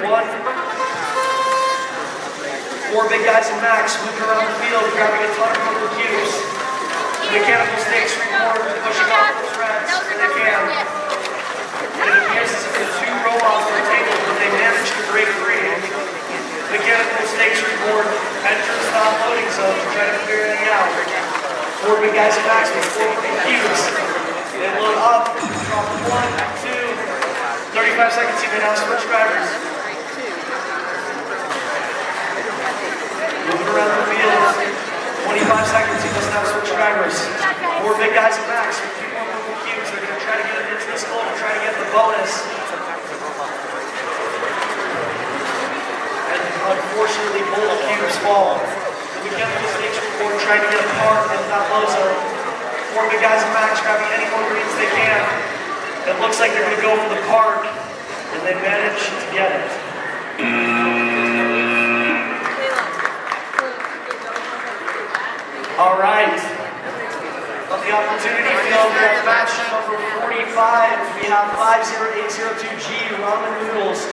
one. Four big guys in max, moving around the field, grabbing a ton of purple cubes. Mechanical stakes reward, pushing off the threads when they can. And it appears as if there are two robots on the table, but they managed to break free. Mechanical stakes reward, enter stop loading zone to try to figure anything out. Four big guys in max with four purple cubes. They load up, drop 1, 2, 35 seconds, you may now switch drivers. Moving around the field, 25 seconds, you must now switch drivers. Four big guys at max with 2 more purple cubes. They're going to try to get it into this goal and try to get the bonus. And unfortunately, both cubes fall. The mechanical stakes report trying to get a part in that low zone. Four big guys at max grabbing any more greens they can. It looks like they're going to go for the park, and they manage to get it. All right. On the opportunity field, we have match number 45. We have 5082G Ramen Noodles.